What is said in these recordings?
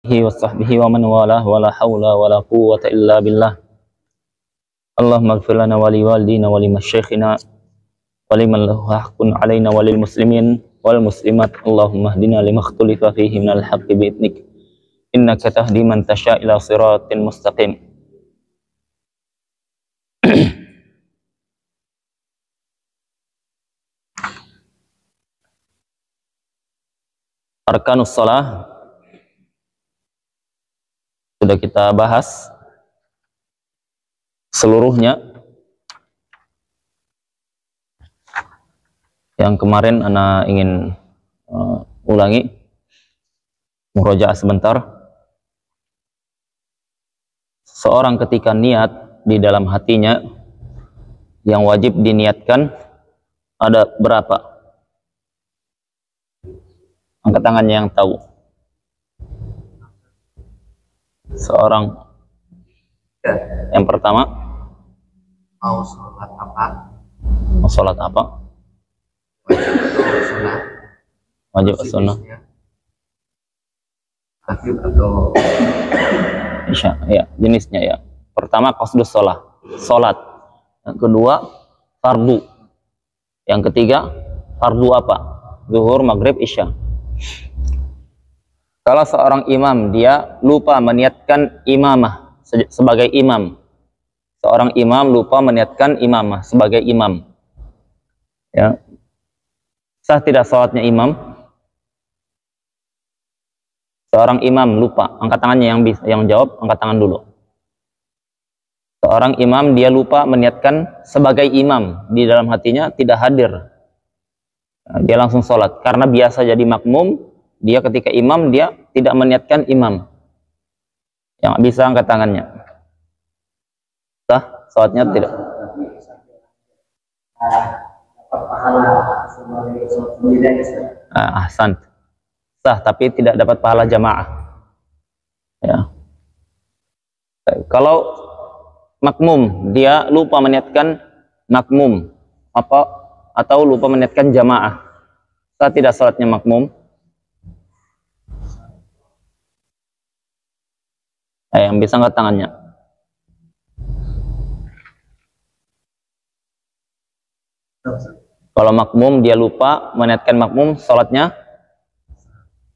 وصحبه ومن والاه ولا حول ولا قوة إلا بالله. اللهم اغفر لنا ولوالدينا ولمشايخنا ولمن له حق علينا وللمسلمين والمسلمات. اللهم اهدنا لما اختلف فيه من الحق بإذنك إنك تهدي من تشاء إلى صراط مستقيم. Arkanus shalah sudah kita bahas seluruhnya. Yang kemarin ana ingin ulangi, murojaah sebentar. Seorang ketika niat di dalam hatinya, yang wajib diniatkan ada berapa? Angkat tangannya yang tahu. Seorang yang pertama, mau sholat apa? mau sholat apa? Wajib atau sunnah? Wajib atau Isya, ya, jenisnya ya. Pertama qasdus sholat. Yang kedua fardu. Yang ketiga fardu apa? Zuhur, maghrib, isya. Kalau seorang imam dia lupa meniatkan imamah sebagai imam, seorang imam lupa meniatkan imamah sebagai imam, ya, sah tidak sholatnya imam? Seorang imam lupa, angkat tangannya yang jawab, angkat tangan dulu. Seorang imam dia lupa meniatkan sebagai imam, di dalam hatinya tidak hadir, dia langsung sholat karena biasa jadi makmum. Dia ketika imam dia tidak meniatkan imam. Yang bisa angkat tangannya. Sah sholatnya tidak? Ahsan. Sah tapi tidak dapat pahala jamaah. Ya. Kalau makmum dia lupa meniatkan makmum atau lupa meniatkan jamaah, sah tidak sholatnya makmum? Yang bisa angkat tangannya. Kalau makmum dia lupa meniatkan makmum, sholatnya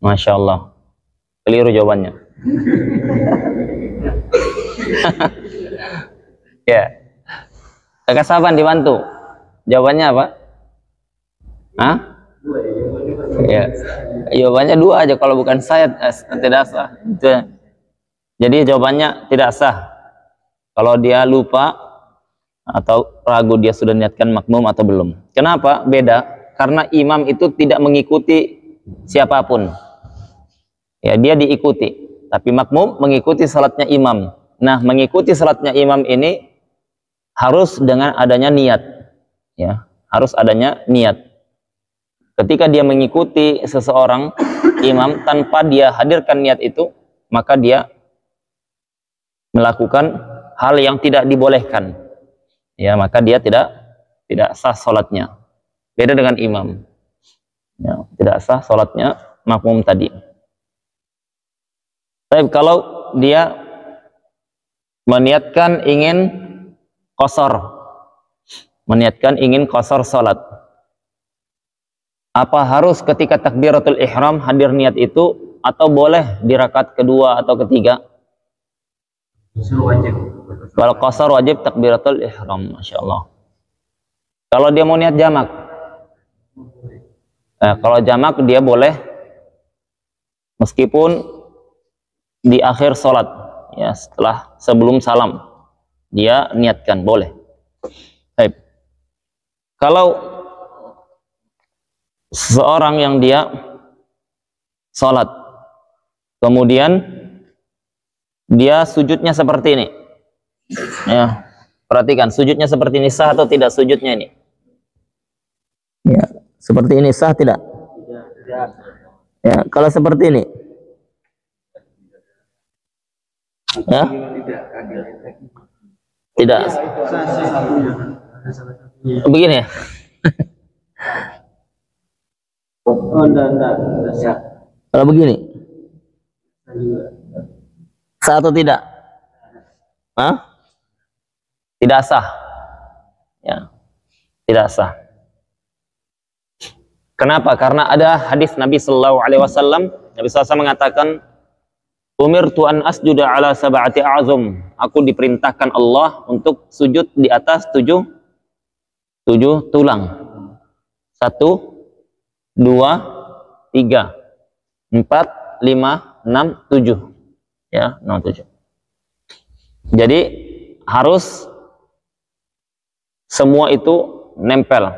Masya Allah, keliru jawabannya. Ya, Kakak Saban dibantu. Jawabannya apa? Hah? Ya, jawabannya dua aja. Kalau bukan saya tidak sah. Jadi jawabannya tidak sah kalau dia lupa atau ragu dia sudah niatkan makmum atau belum. Kenapa? Beda. Karena imam itu tidak mengikuti siapapun. Ya, dia diikuti. Tapi makmum mengikuti salatnya imam. Nah, mengikuti salatnya imam ini harus dengan adanya niat. Ya, harus adanya niat. Ketika dia mengikuti seseorang imam tanpa dia hadirkan niat itu, maka dia melakukan hal yang tidak dibolehkan, ya, maka dia tidak sah sholatnya. Beda dengan imam, ya, tidak sah sholatnya makmum tadi. Tapi kalau dia meniatkan ingin qasar sholat, apa harus ketika takbiratul ihram hadir niat itu, atau boleh di rakaat kedua atau ketiga? wajib? Kalau qasar wajib takbiratul ihram, Masya Allah. Kalau dia mau niat jamak, kalau jamak dia boleh meskipun di akhir sholat, ya, sebelum salam dia niatkan, boleh. Baik. Kalau seorang yang dia sholat kemudian dia sujudnya seperti ini, ya, perhatikan sujudnya seperti ini, sah atau tidak sujudnya ini? Ya, seperti ini sah tidak? Ya, kalau seperti ini, ya, tidak. Begini ya. Kalau begini, Sah atau tidak? Hah? Tidak sah. Ya, tidak sah. Kenapa? Karena ada hadis Nabi Sallallahu Alaihi Wasallam. Nabi SAW mengatakan, "Umirtu an asjuda ala sab'ati a'zum." Aku diperintahkan Allah untuk sujud di atas tujuh tulang. 1, 2, 3, 4, 5, 6, 7. Ya, 6, 7. Jadi harus semua itu nempel,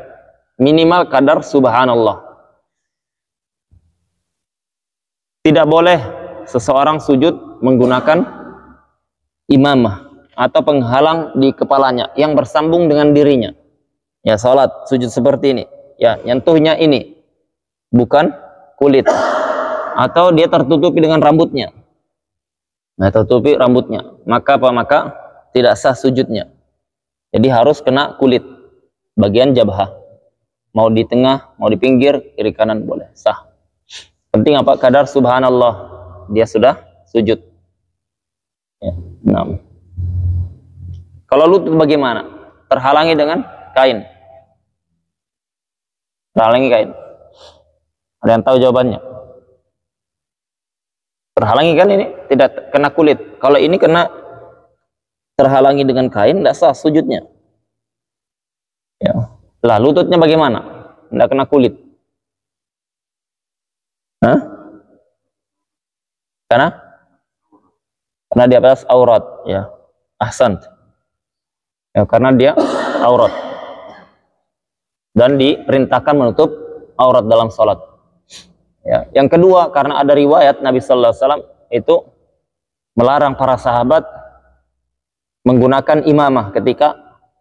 minimal kadar subhanallah. Tidak boleh seseorang sujud menggunakan imamah atau penghalang di kepalanya yang bersambung dengan dirinya. Ya, salat sujud seperti ini. Ya, nyentuhnya ini, bukan kulit. Atau dia tertutupi dengan rambutnya. Nah, tertutupi rambutnya. Maka apa? Maka tidak sah sujudnya. Jadi harus kena kulit, bagian jabhah. Mau di tengah, mau di pinggir, kiri kanan boleh, sah. Penting apa? Kadar subhanallah. Dia sudah sujud. Ya, 6. Kalau lutut bagaimana? Terhalangi dengan kain. Terhalangi kain. Ada yang tahu jawabannya? Terhalangi kan ini? Tidak kena kulit. Kalau ini kena terhalangi dengan kain, tidak sah sujudnya. Ya. Lah, lututnya bagaimana? Tidak kena kulit. Hah? Karena di atas aurat, ya. Ahsan. Ya, karena dia aurat. Dan diperintahkan menutup aurat dalam salat. Ya. Yang kedua, karena ada riwayat Nabi sallallahu alaihi wasallam itu melarang para sahabat menggunakan imamah ketika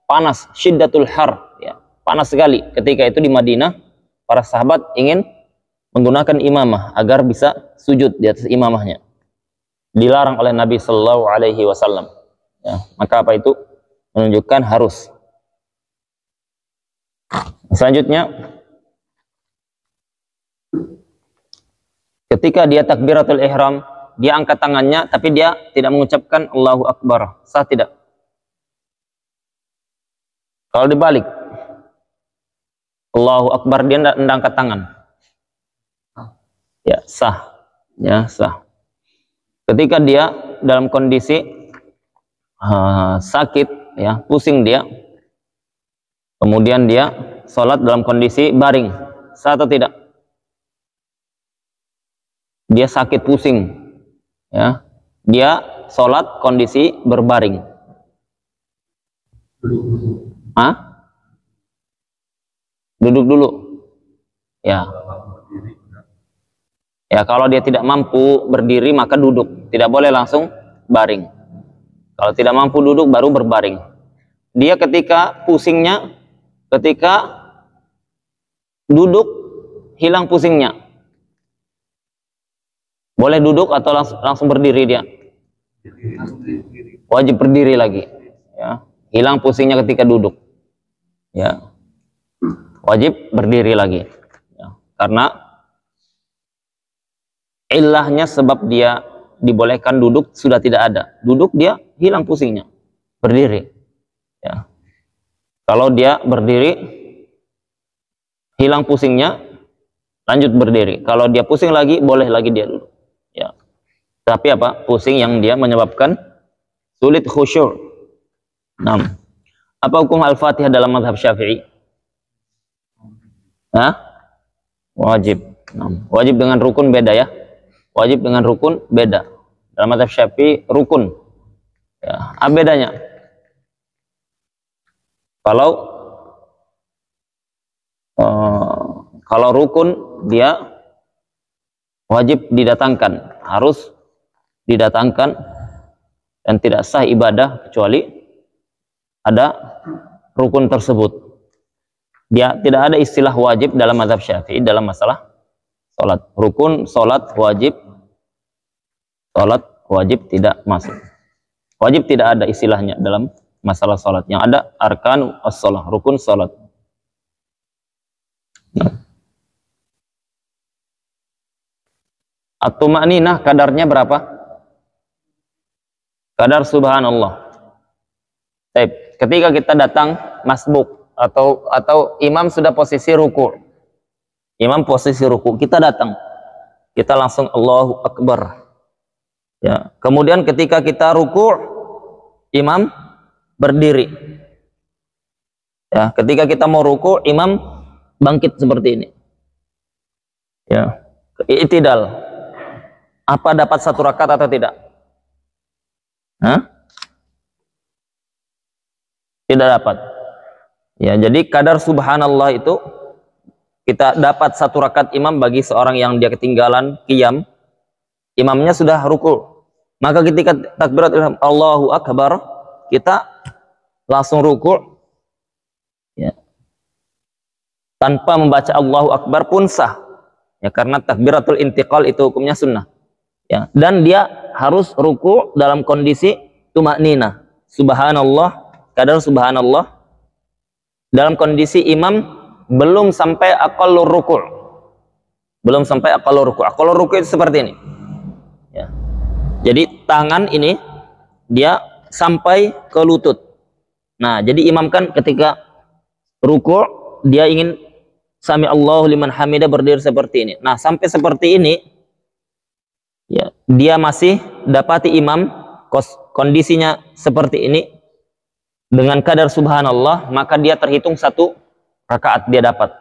panas, syiddatul har, ya. Panas sekali ketika itu di Madinah. Para sahabat ingin menggunakan imamah agar bisa sujud di atas imamahnya. Dilarang oleh Nabi Sallallahu Alaihi Wasallam. Ya, maka apa itu? Menunjukkan harus. Selanjutnya, ketika dia takbiratul ihram, dia angkat tangannya, tapi dia tidak mengucapkan Allahu Akbar. Sah tidak? Kalau dibalik, Allahu Akbar, dia tidak angkat tangan. Ya, sah. Ya, sah. Ketika dia dalam kondisi sakit, ya, pusing dia, kemudian dia sholat dalam kondisi baring, sah atau tidak? Dia sakit pusing, ya, dia sholat kondisi berbaring. Hah? Duduk dulu, ya. Ya, kalau dia tidak mampu berdiri maka duduk, tidak boleh langsung baring. Kalau tidak mampu duduk baru berbaring. Dia ketika pusingnya, ketika duduk hilang pusingnya, boleh duduk atau langsung berdiri dia? Wajib berdiri lagi. Ya, hilang pusingnya ketika duduk. Ya, wajib berdiri lagi. Ya, karena illahnya sebab dia dibolehkan duduk sudah tidak ada. Duduk dia hilang pusingnya. Berdiri. Ya. Kalau dia berdiri hilang pusingnya, lanjut berdiri. Kalau dia pusing lagi, boleh lagi dia duduk. Ya. Tapi apa? Pusing yang dia menyebabkan sulit khusyuk. 6. Apa hukum Al-Fatihah dalam mazhab Syafi'i? Hah? Wajib. 6. Wajib dengan rukun beda ya. Wajib dengan rukun beda. Dalam mazhab Syafi'i rukun. Ya, apa bedanya? Kalau rukun dia wajib didatangkan, harus didatangkan dan tidak sah ibadah kecuali ada rukun tersebut. Dia tidak ada istilah wajib dalam mazhab Syafi'i dalam masalah salat. Rukun salat wajib, salat wajib tidak masuk. Wajib tidak ada istilahnya dalam masalah salat. Yang ada arkan as-shalah, rukun salat. At-tuma'ninah kadarnya berapa? Kadar subhanallah. Baik, ketika kita datang masbuk atau imam sudah posisi ruku'. Imam posisi ruku', kita datang. Kita langsung Allahu Akbar. Ya, kemudian ketika kita ruku', imam berdiri. Ya, ketika kita mau ruku', imam bangkit seperti ini. Ya, i'tidal. Apa dapat satu rakaat atau tidak? Hah? Tidak dapat. Ya, jadi kadar subhanallah itu kita dapat satu rakaat imam bagi seorang yang dia ketinggalan qiyam, imamnya sudah ruku'. Maka ketika takbirat ihram Allahu Akbar, kita langsung ruku', ya, tanpa membaca Allahu Akbar pun sah. Ya, karena takbiratul intiqal itu hukumnya sunnah. Ya, dan dia harus ruku' dalam kondisi tuma'ninah. Subhanallah, kadar subhanallah dalam kondisi imam belum sampai aqallur ruku'. Belum sampai aqallur ruku'. Aqallur ruku' itu seperti ini. Ya. Jadi tangan ini dia sampai ke lutut. Nah, jadi imam kan ketika ruku' dia ingin sami Allahu liman hamidah berdiri seperti ini. Nah, sampai seperti ini ya, dia masih dapati imam kondisinya seperti ini dengan kadar subhanallah, maka dia terhitung satu rakaat dia dapat.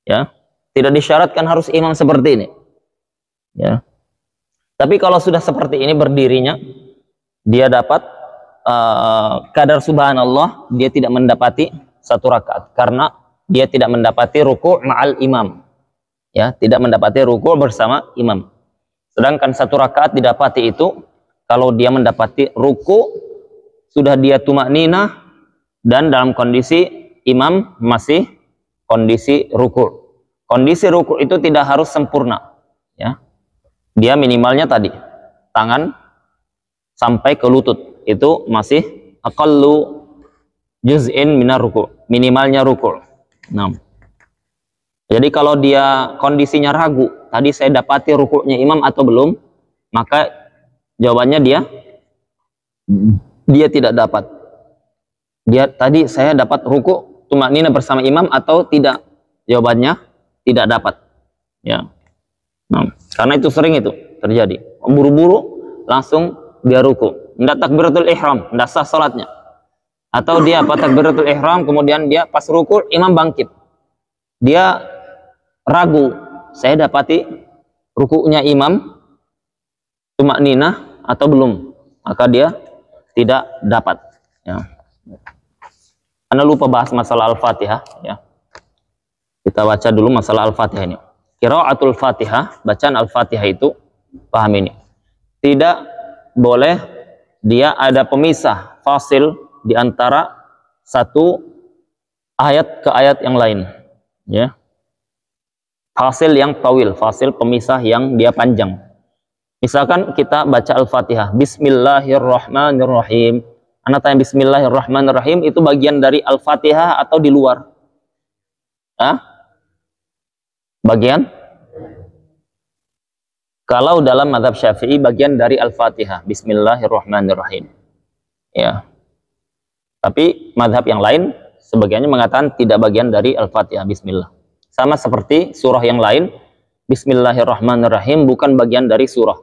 Ya, tidak disyaratkan harus imam seperti ini. Ya. Tapi kalau sudah seperti ini berdirinya, dia dapat kadar subhanallah, dia tidak mendapati satu rakaat karena dia tidak mendapati ruku' ma'al imam. Ya, tidak mendapati ruku' bersama imam. Sedangkan satu rakaat didapati itu kalau dia mendapati ruku' sudah dia tuma'ninah dan dalam kondisi imam masih kondisi ruku'. Kondisi ruku' itu tidak harus sempurna, ya. Dia minimalnya tadi tangan sampai ke lutut, itu masih aqallu juz'in minar ruku', minimalnya ruku'. Nah, jadi kalau dia kondisinya ragu, tadi saya dapati ruku'nya imam atau belum, maka jawabannya dia tidak dapat. Dia tadi saya dapat ruku' tuma'ninah bersama imam atau tidak? Jawabannya tidak dapat. Ya. Nah, karena itu sering itu terjadi. Buru-buru langsung dia ruku'. Tidak takbiratul ihram, tidak sah salatnya. Atau dia apa takbiratul ihram kemudian dia pas ruku' imam bangkit. Dia ragu, saya dapati ruku'nya imam tuma'ninah atau belum? Maka dia tidak dapat. Ya. Anda lupa bahas masalah Al-Fatihah. Ya. Kita baca dulu masalah Al-Fatihah ini. Qiraatul Fatihah, bacaan Al-Fatihah itu, paham ini. Tidak boleh dia ada pemisah, fasil di antara satu ayat ke ayat yang lain. Ya. Fasil yang tawil, fasil pemisah yang dia panjang. Misalkan kita baca Al-Fatihah, Bismillahirrahmanirrahim. Anda tanya Bismillahirrahmanirrahim itu bagian dari Al-Fatihah atau di luar? Hah? Bagian? Kalau dalam mazhab Syafi'i bagian dari Al-Fatihah, Bismillahirrahmanirrahim. Ya. Tapi mazhab yang lain sebagiannya mengatakan tidak bagian dari Al-Fatihah, Bismillah. Sama seperti surah yang lain, Bismillahirrahmanirrahim bukan bagian dari surah.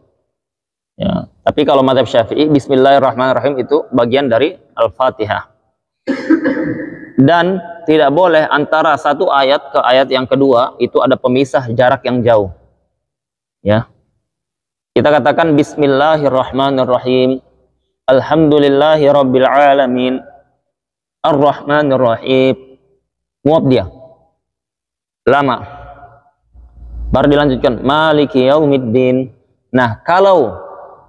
Ya. Tapi kalau mazhab Syafi'i, Bismillahirrahmanirrahim itu bagian dari Al-Fatihah. Dan tidak boleh antara satu ayat ke ayat yang kedua itu ada pemisah jarak yang jauh. Ya. Kita katakan Bismillahirrahmanirrahim. Alhamdulillahirabbil alamin. Ar-Rahmanir-Rahim. Muab dia. Lama. Baru dilanjutkan Maliki yaumiddin. Nah, kalau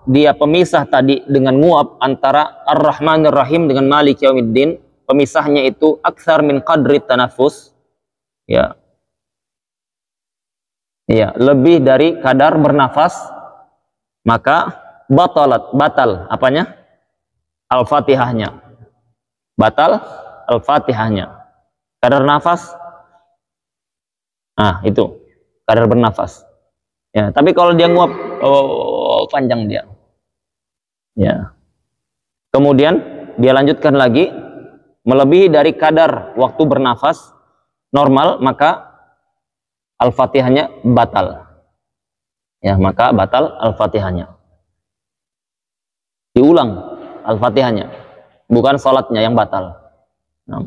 dia pemisah tadi dengan muab antara Ar-Rahmanir-Rahim dengan Maliki yaumiddin, pemisahnya itu aktsar min qadri tanafus, ya. Ya, lebih dari kadar bernafas, maka batal apanya? Al-Fatihahnya. Batal Al-Fatihahnya. Kadar nafas, nah itu kadar bernafas. Ya, tapi kalau dia nguap, oh, panjang dia. Ya. Kemudian dia lanjutkan lagi, melebihi dari kadar waktu bernafas normal, maka Al-Fatihahnya batal. Ya, maka batal Al-Fatihahnya. Diulang Al-Fatihahnya, bukan sholatnya yang batal. Nah.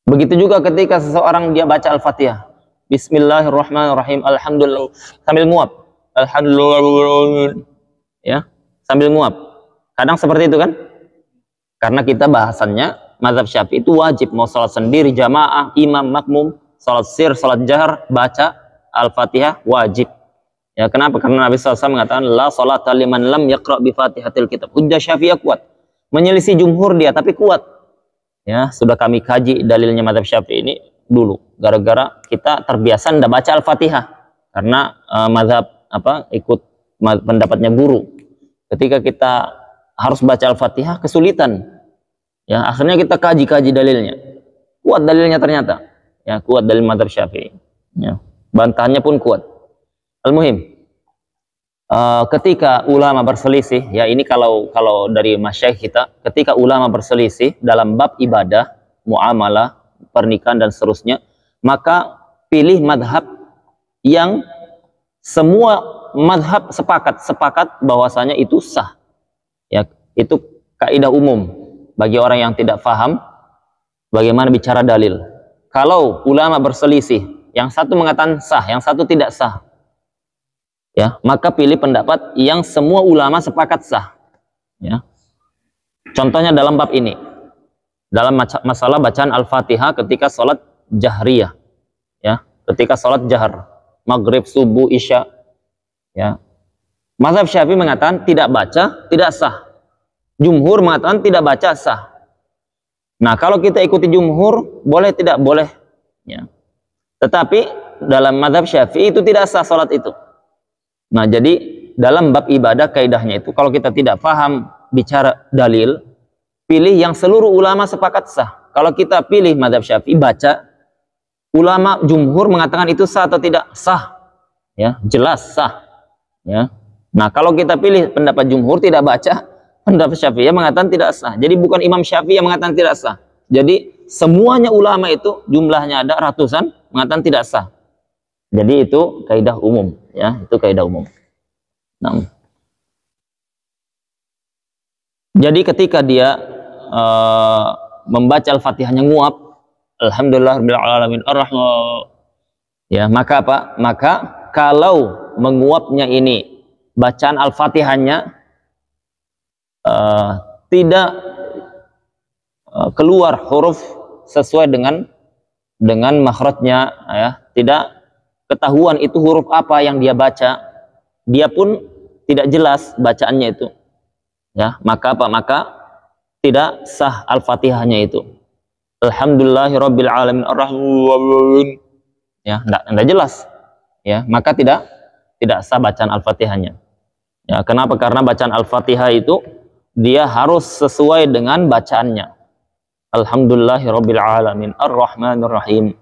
Begitu juga ketika seseorang dia baca Al-Fatihah, Bismillahirrahmanirrahim, Alhamdulillah, sambil nguap, Alhamdulillah, ya, sambil nguap. Kadang seperti itu kan? Karena kita bahasannya mazhab Syafi'i itu wajib, mau sholat sendiri, jamaah, imam, makmum, sholat sir, sholat jahar, baca Al-Fatihah wajib. Ya, kenapa? Karena Nabi SAW mengatakan la sholata liman lam yaqra' bi Fatihatil kitab. Hujjah Syafi'iyah kuat. Menyelisih jumhur dia tapi kuat. Ya, sudah kami kaji dalilnya mazhab Syafi'i ini dulu. Gara-gara kita terbiasa ndak baca Al-Fatihah karena mazhab ikut pendapatnya guru. Ketika kita harus baca Al-Fatihah kesulitan. Ya, akhirnya kita kaji-kaji dalilnya. Kuat dalilnya ternyata. Ya, kuat dalil mazhab Syafi'i. Ya, bantahannya pun kuat. Al-muhim, ketika ulama berselisih, ya ini kalau dari masyayikh kita, ketika ulama berselisih dalam bab ibadah, muamalah, pernikahan dan seterusnya, maka pilih madhab yang semua madhab sepakat bahwasanya itu sah. Ya, itu kaidah umum bagi orang yang tidak paham bagaimana bicara dalil. Kalau ulama berselisih, yang satu mengatakan sah, yang satu tidak sah, ya, maka pilih pendapat yang semua ulama sepakat sah. Ya. Contohnya dalam bab ini, dalam masalah bacaan Al-Fatihah ketika sholat jahriyah, ya, ketika sholat jahar, maghrib, subuh, isya, ya, mazhab Syafi'i mengatakan tidak baca tidak sah, jumhur mengatakan tidak baca sah. Nah, kalau kita ikuti jumhur, boleh tidak boleh, ya. Tetapi dalam mazhab Syafi'i itu tidak sah sholat itu. Nah, jadi dalam bab ibadah kaidahnya itu kalau kita tidak paham bicara dalil, pilih yang seluruh ulama sepakat sah. Kalau kita pilih mazhab Syafi'i, baca ulama jumhur mengatakan itu sah atau tidak sah, ya, jelas sah, ya. Nah, kalau kita pilih pendapat jumhur tidak baca, pendapat Syafi'i mengatakan tidak sah. Jadi bukan Imam Syafi'i yang mengatakan tidak sah. Jadi semuanya ulama itu jumlahnya ada ratusan mengatakan tidak sah. Jadi itu kaidah umum, ya, itu kaidah umum. Nah, jadi ketika dia membaca Al-Fatihahnya nguap, Alhamdulillahirabbil alamin ar-rahman, ya, maka apa? Maka kalau menguapnya ini bacaan Al-Fatihahnya tidak keluar huruf sesuai dengan makhrajnya, ya, tidak ketahuan itu huruf apa yang dia baca, dia pun tidak jelas bacaannya itu, ya, maka apa? Maka tidak sah Al-Fatihahnya itu. Alhamdulillahirabbil alamin ar-rahman, ya, enggak jelas, ya, maka tidak sah bacaan Al-Fatihahnya. Ya, kenapa? Karena bacaan Al-Fatihah itu dia harus sesuai dengan bacaannya. Alhamdulillahirabbil alamin ar-rahmanir rahim.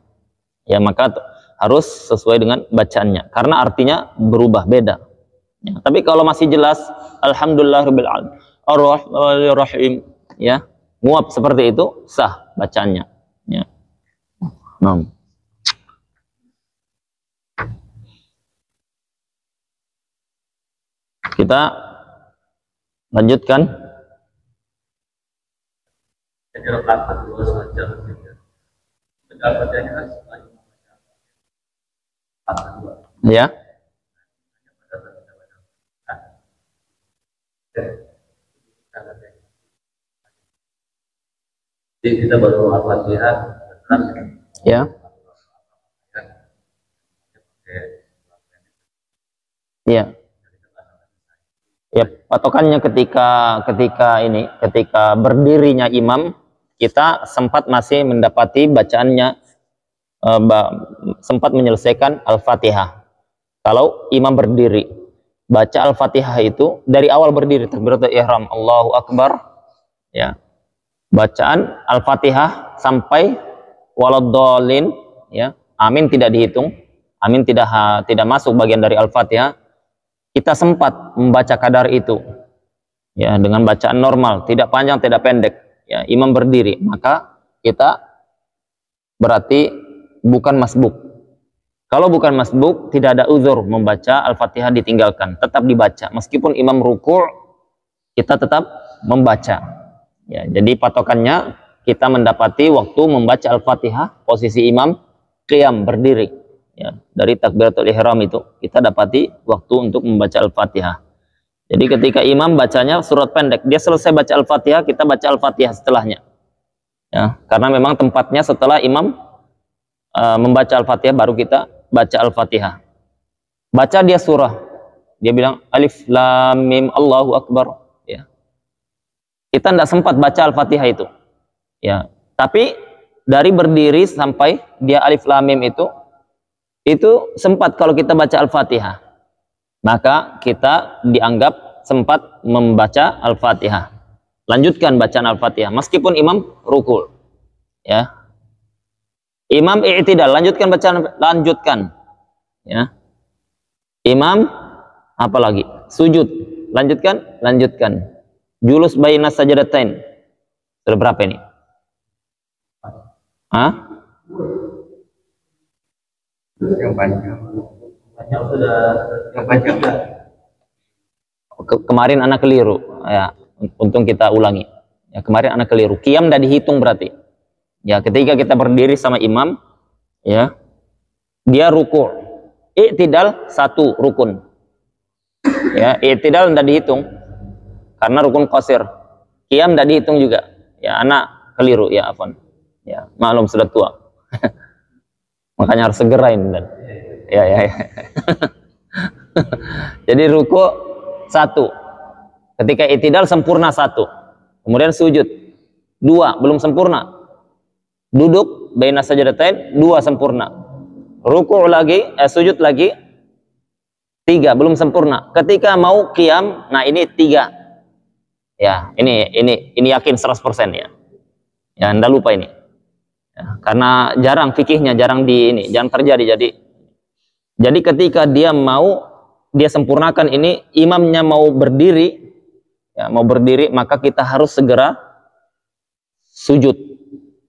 Ya, maka harus sesuai dengan bacaannya karena artinya berubah beda. Ya, tapi kalau masih jelas Alhamdulillahirabbil alamin ar-rahmanir rahim, ya, nguap seperti itu sah bacaannya, ya. Nah, kita lanjutkan. Ya. Jadi kita baru Al-Fatihah. Ya. Ya. Ya, patokannya ketika berdirinya imam, kita sempat masih mendapati bacaannya sempat menyelesaikan Al-Fatihah. Kalau imam berdiri, baca Al-Fatihah itu dari awal berdiri, takbiratul ihram, Allahu Akbar, ya. Bacaan Al-Fatihah sampai waladhdallin, ya. Amin tidak dihitung. amin tidak masuk bagian dari Al-Fatihah, kita sempat membaca kadar itu, ya, dengan bacaan normal, tidak panjang, tidak pendek, ya, imam berdiri, maka kita berarti bukan masbuk. Kalau bukan masbuk, tidak ada uzur membaca Al-Fatihah ditinggalkan, tetap dibaca. Meskipun imam ruku', kita tetap membaca. Ya, jadi patokannya kita mendapati waktu membaca Al-Fatihah, posisi imam qiyam berdiri. Ya, dari takbiratul ihram itu kita dapati waktu untuk membaca Al-Fatihah. Jadi ketika imam bacanya surat pendek, dia selesai baca Al-Fatihah, kita baca Al-Fatihah setelahnya. Ya, karena memang tempatnya setelah imam membaca Al-Fatihah baru kita baca Al-Fatihah. Baca dia surah, dia bilang alif lam mim Allahu akbar, ya. Kita tidak sempat baca Al-Fatihah itu, ya. Tapi dari berdiri sampai dia alif lam mim itu sempat. Kalau kita baca Al-Fatihah, maka kita dianggap sempat membaca Al-Fatihah. Lanjutkan bacaan Al-Fatihah meskipun imam rukul, ya. Imam i'tidal, lanjutkan bacaan, lanjutkan, ya. Imam apalagi sujud, lanjutkan. Julus baina sajadatain, sudah berapa ini? Yang panjang sudah, yang panjang sudah. Kemarin anak keliru, ya, untung kita ulangi, ya. Kemarin anak keliru, qiyam dah dihitung berarti. Ya, ketika kita berdiri sama imam, ya, dia ruku', i'tidal satu rukun, ya, i'tidal tidak dihitung karena rukun qasir. Qiyam tidak dihitung juga, ya, anak keliru, ya, afwan, ya, maklum sudah tua. Makanya harus segerain, dan ya. Jadi ruku' satu, ketika i'tidal sempurna satu, kemudian sujud dua, belum sempurna. Duduk baina sajadatain, dua sempurna. Ruku' lagi, sujud lagi, tiga, belum sempurna. Ketika mau qiyam, nah ini tiga. Ya, ini yakin 100% ya. Ya, Anda lupa ini. Ya, karena jarang fikihnya, jarang jangan terjadi. Jadi ketika dia sempurnakan ini, imamnya mau berdiri, ya, maka kita harus segera sujud.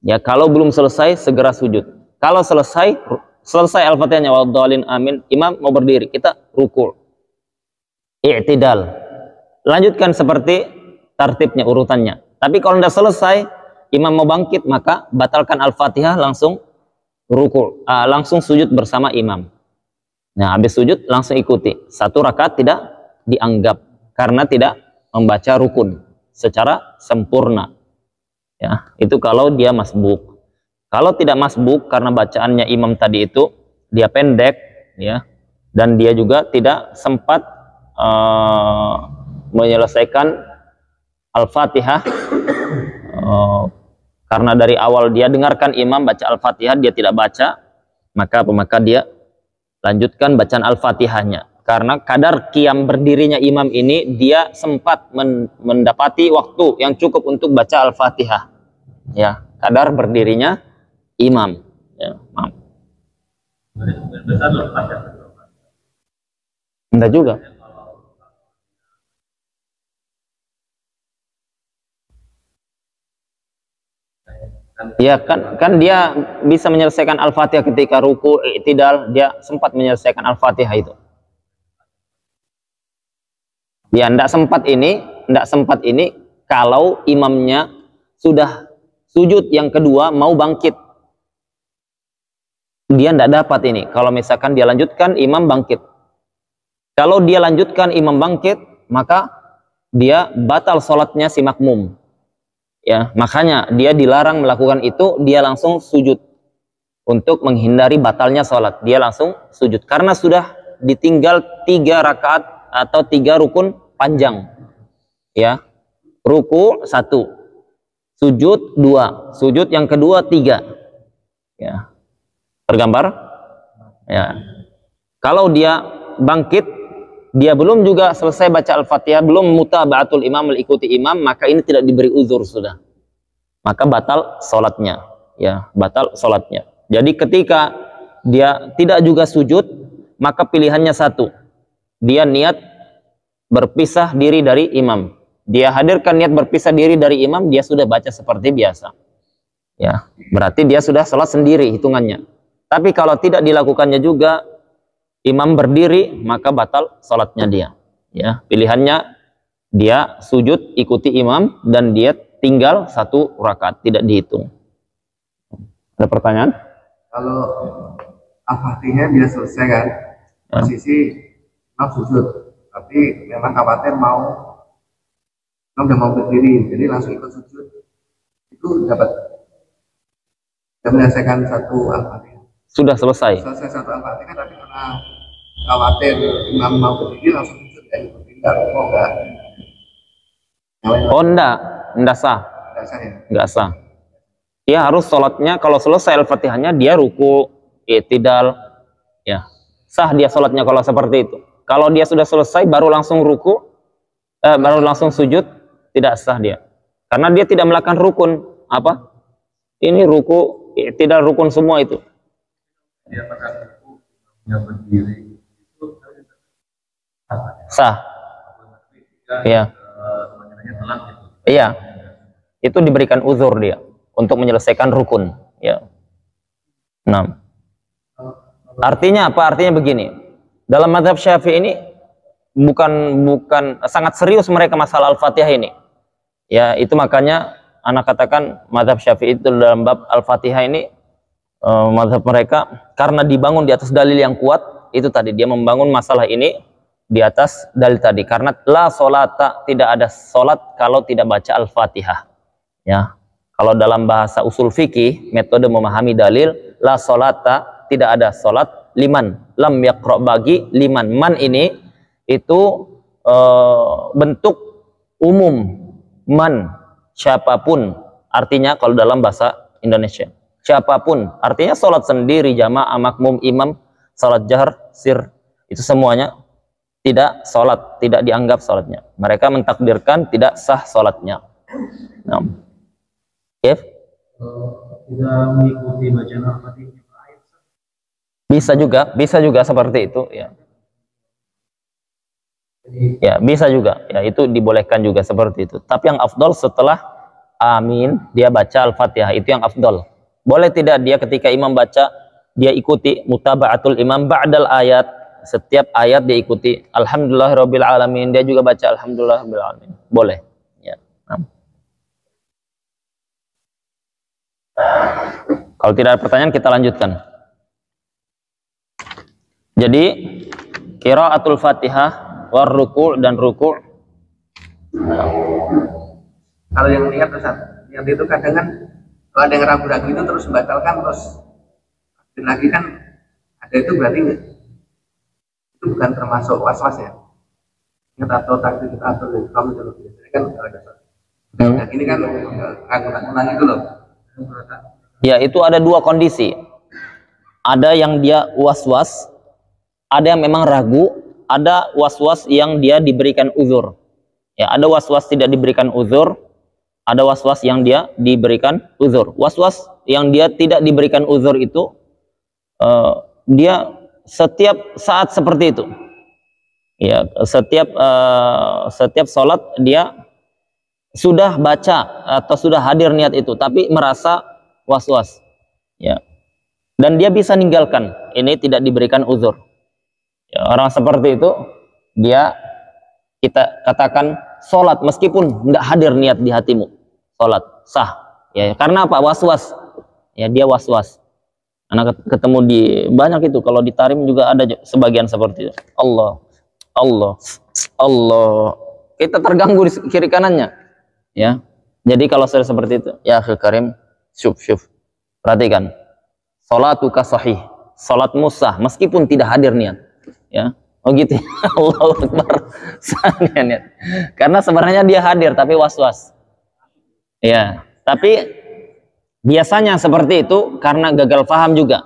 Ya, kalau belum selesai segera sujud. Kalau selesai Al-Fatihahnya waddallin amin, imam mau berdiri, kita ruku', i'tidal, lanjutkan seperti tartibnya, urutannya. Tapi kalau sudah selesai, imam mau bangkit, maka batalkan Al-Fatihah, langsung ruku', langsung sujud bersama imam. Nah, habis sujud langsung ikuti. Satu rakaat tidak dianggap karena tidak membaca rukun secara sempurna. Ya, itu kalau dia masbuk. Kalau tidak masbuk karena bacaannya imam tadi itu dia pendek, ya, dan dia juga tidak sempat menyelesaikan Al-Fatihah, karena dari awal dia dengarkan imam baca Al-Fatihah dia tidak baca, maka dia lanjutkan bacaan Al-Fatihahnya. Karena kadar qiyam berdirinya imam ini, dia sempat mendapati waktu yang cukup untuk baca Al-Fatihah. Ya, kadar berdirinya imam. Ya, maaf. Enggak juga. Ya, kan dia bisa menyelesaikan Al-Fatihah ketika ruku', i'tidal, dia sempat menyelesaikan Al-Fatihah itu. Ya, tidak sempat ini kalau imamnya sudah sujud yang kedua mau bangkit, dia tidak dapat ini. Kalau misalkan dia lanjutkan, imam bangkit. Kalau dia lanjutkan, imam bangkit, maka dia batal sholatnya si makmum. Ya, makanya dia dilarang melakukan itu. Dia langsung sujud untuk menghindari batalnya sholat. Dia langsung sujud karena sudah ditinggal 3 rakaat atau 3 rukun panjang, ya. Ruku 1, sujud 2, sujud yang kedua 3, ya. Tergambar, ya. Kalau dia bangkit, dia belum juga selesai baca Al-Fatihah, belum mutaba'atul imam, mengikuti imam, maka ini tidak diberi uzur sudah, maka batal sholatnya, ya, batal sholatnya. Jadi ketika dia tidak juga sujud, maka pilihannya satu. Dia niat berpisah diri dari imam. Dia hadirkan niat berpisah diri dari imam, dia sudah baca seperti biasa. Ya, berarti dia sudah salat sendiri hitungannya. Tapi kalau tidak dilakukannya juga, imam berdiri, maka batal salatnya dia. Ya, pilihannya dia sujud ikuti imam dan dia tinggal 1 rakaat, tidak dihitung. Ada pertanyaan? Kalau Al-Fatihah dia selesai kan, posisi imam sujud, tapi memang khawatir imam udah mau berdiri, jadi langsung ikut sujud, itu dapat menyelesaikan 1 Al-Fatihah. Sudah selesai. Selesai 1 Al-Fatihah, tapi karena khawatir imam mau berdiri langsung sujud, ya ikut tinggal. Oh enggak? Oh enggak sah. Enggak sah ya? Enggak sah. Dia harus sholatnya, kalau selesai Al-Fatihahnya dia ruku, i'tidal, ya sah dia sholatnya kalau seperti itu. Kalau dia sudah selesai baru langsung ruku, baru langsung sujud, tidak sah dia. Karena dia tidak melakukan rukun. Apa? Ini ruku, i'tidal, rukun semua itu. Dia pada ruku yang berdiri itu sah. Iya. Iya. Itu diberikan uzur dia untuk menyelesaikan rukun, ya. Nah. Artinya apa? Artinya begini. Dalam mazhab Syafi'i ini bukan sangat serius mereka masalah Al-Fatihah ini. Ya, itu makanya anak katakan mazhab Syafi'i itu dalam bab Al-Fatihah ini mazhab mereka karena dibangun di atas dalil yang kuat, itu tadi dia membangun masalah ini di atas dalil tadi, karena la sholata, tidak ada salat kalau tidak baca Al-Fatihah. Ya. Kalau dalam bahasa usul fikih, metode memahami dalil, la sholata, tidak ada salat liman lam yaqra, bagi liman. Man ini itu bentuk umum, man siapapun, artinya kalau dalam bahasa Indonesia siapapun, artinya salat sendiri, jamaah, makmum, imam, salat jahar, sir, itu semuanya tidak salat, tidak dianggap salatnya. Mereka mentakdirkan tidak sah salatnya. Nah, tidak mengikuti bacaan Al-Fatihah. Bisa juga seperti itu, ya. Ya, bisa juga. Ya, itu dibolehkan juga seperti itu. Tapi yang afdol setelah amin dia baca Al-Fatihah, itu yang afdol. Boleh tidak dia ketika imam baca dia ikuti mutaba'atul imam ba'dal ayat, setiap ayat dia ikuti alhamdulillahirabbil alamin, dia juga baca alhamdulillahirabbil alamin. Boleh, ya. Nah. Kalau tidak ada pertanyaan kita lanjutkan. Jadi qiraatul Fatihah war ruku' dan ruku'. Kalau yang niat itu kadang kan kalau ada yang ragu-ragu itu terus membatalkan, terus lagi kan ada, itu berarti itu bukan termasuk was-was ya? Kita atau takdir kita atur dari kamu itu loh, biasanya kan ada nah, ini kan ragu-ragu itu loh. Ya, itu ada 2 kondisi. Ada yang dia was-was, ada yang memang ragu, ada was-was yang dia diberikan uzur. Ya, ada was-was tidak diberikan uzur, ada was-was yang dia diberikan uzur. Was-was yang dia tidak diberikan uzur itu dia setiap saat seperti itu. Ya, setiap sholat dia sudah baca atau sudah hadir niat itu, tapi merasa was-was. Ya. Dan dia bisa ninggalkan. Ini tidak diberikan uzur. Ya, orang seperti itu dia kita katakan sholat meskipun tidak hadir niat di hatimu, sholat sah. Ya, karena apa? Was-was. Ya, dia was-was. Anak ketemu di banyak itu, kalau di Tarim juga ada sebagian seperti itu. Allah, kita terganggu di kiri kanannya. Ya, jadi kalau sudah seperti itu, ya akhi karim, syuf, perhatikan, sholatuka sahih, sholatmu sah meskipun tidak hadir niat. Ya, oh gitu. Allahu Akbar. Niat. Karena sebenarnya dia hadir tapi was-was. Ya, tapi biasanya seperti itu karena gagal paham juga.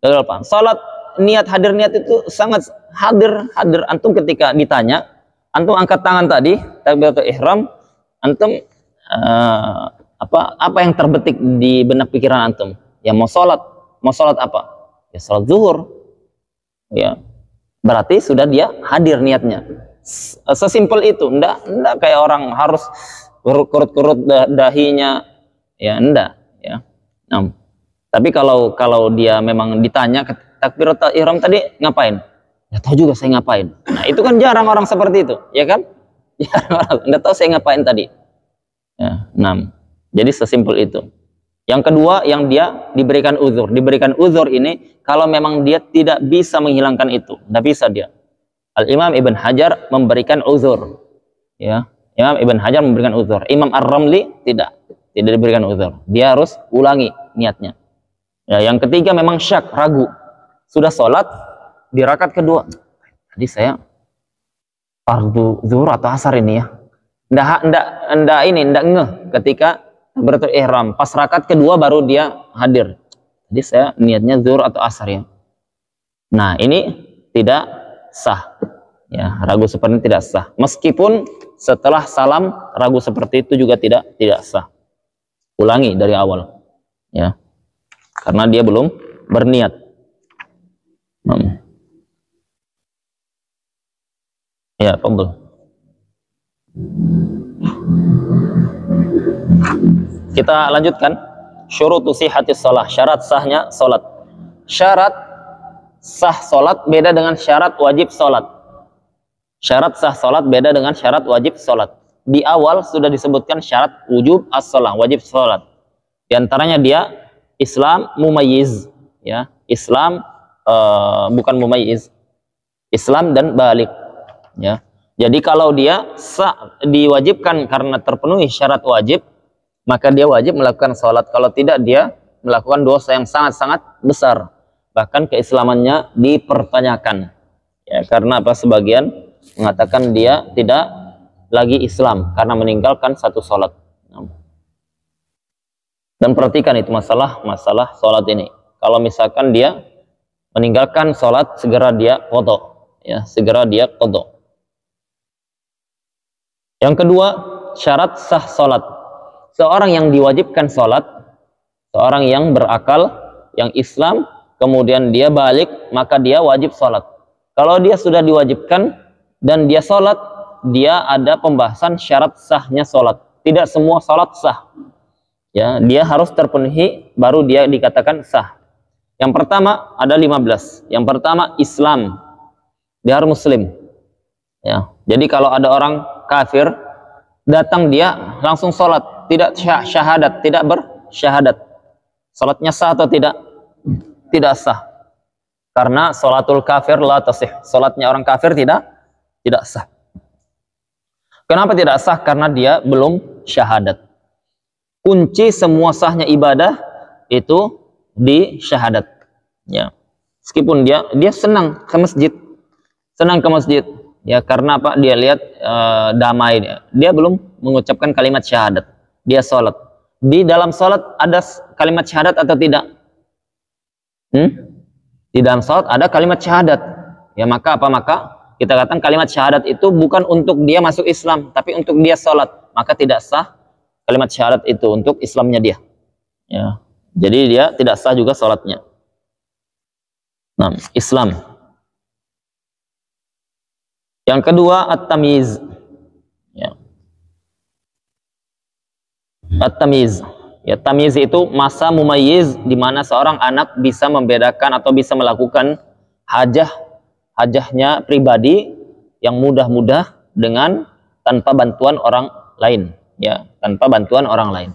Gagal paham. Salat niat hadir niat itu sangat hadir. Antum ketika ditanya, antum angkat tangan tadi, takbiratul ihram, antum apa yang terbetik di benak pikiran antum? Ya mau salat apa? ya sholat zuhur. Ya, berarti sudah dia hadir niatnya. Sesimpel itu, enggak kayak orang harus kurut-kurut dahinya, ya enggak, ya. Nah, tapi kalau dia memang ditanya takbiratul ihram tadi ngapain? Nggak tahu juga saya ngapain. Nah, itu kan jarang orang seperti itu, ya kan? Jarang orang, nggak tahu saya ngapain tadi. Ya, 6. Jadi sesimpel itu. Yang kedua, yang dia diberikan uzur. Diberikan uzur ini kalau memang dia tidak bisa menghilangkan itu, nggak bisa dia. Al-Imam Ibn Hajar memberikan uzur. Ya, Imam Ibn Hajar memberikan uzur. Imam Ar-Ramli tidak diberikan uzur. Dia harus ulangi niatnya. Ya, yang ketiga memang syak, ragu. Sudah sholat di rakaat kedua. Tadi saya fardu zuhur atau asar ini ya. Ndak ngeh ketika takbiratul ihram. Pas rakaat kedua baru dia hadir. Jadi saya niatnya zuhur atau asar ya. Nah, ini tidak sah. Ya, ragu seperti ini tidak sah. Meskipun setelah salam ragu seperti itu juga tidak sah. Ulangi dari awal. Ya. Karena dia belum berniat. Ya, fadhil. Kita lanjutkan. Syurutu sihhatis shalah, syarat sahnya salat. Syarat sah salat beda dengan syarat wajib salat. Syarat sah salat beda dengan syarat wajib salat. Di awal sudah disebutkan syarat wujub as-shalah, wajib salat. Di antaranya dia Islam mumayyiz, ya. Islam bukan mumayyiz. Islam dan balik, ya. Jadi kalau dia diwajibkan karena terpenuhi syarat wajib, maka dia wajib melakukan sholat. Kalau tidak, dia melakukan dosa yang sangat-sangat besar. Bahkan keislamannya dipertanyakan. Ya, karena apa? Sebagian mengatakan dia tidak lagi Islam karena meninggalkan satu sholat. Dan perhatikan itu masalah sholat ini. Kalau misalkan dia meninggalkan sholat, segera dia qadha. Ya, segera dia qadha. Yang kedua, syarat sah sholat. Seorang yang diwajibkan sholat, seorang yang berakal, yang Islam, kemudian dia balik, maka dia wajib sholat. Kalau dia sudah diwajibkan dan dia sholat, dia ada pembahasan syarat sahnya sholat. Tidak semua sholat sah. Ya, dia harus terpenuhi, baru dia dikatakan sah. Yang pertama, ada 15. Yang pertama, Islam. Dia harus muslim. Ya, jadi kalau ada orang kafir datang dia langsung sholat, tidak syahadat, tidak bersyahadat, sholatnya sah atau tidak? Tidak sah, karena sholatul kafir la tasih, sholatnya orang kafir tidak sah. Kenapa tidak sah? Karena dia belum syahadat. Kunci semua sahnya ibadah itu di syahadat, ya. Meskipun dia senang ke masjid, ya, karena apa? Dia lihat damai, dia belum mengucapkan kalimat syahadat, dia sholat. Di dalam sholat ada kalimat syahadat atau tidak? Di dalam sholat ada kalimat syahadat, ya. Maka apa? Maka kita katakan kalimat syahadat itu bukan untuk dia masuk Islam, tapi untuk dia sholat. Maka tidak sah kalimat syahadat itu untuk Islamnya dia, ya. Jadi dia tidak sah juga sholatnya. Nah, Islam. Yang kedua, at-tamyiz. Ya. At-tamyiz. Ya, tamyiz itu masa mumayyiz di mana seorang anak bisa membedakan atau bisa melakukan hajahnya pribadi yang mudah-mudah dengan tanpa bantuan orang lain, ya, tanpa bantuan orang lain.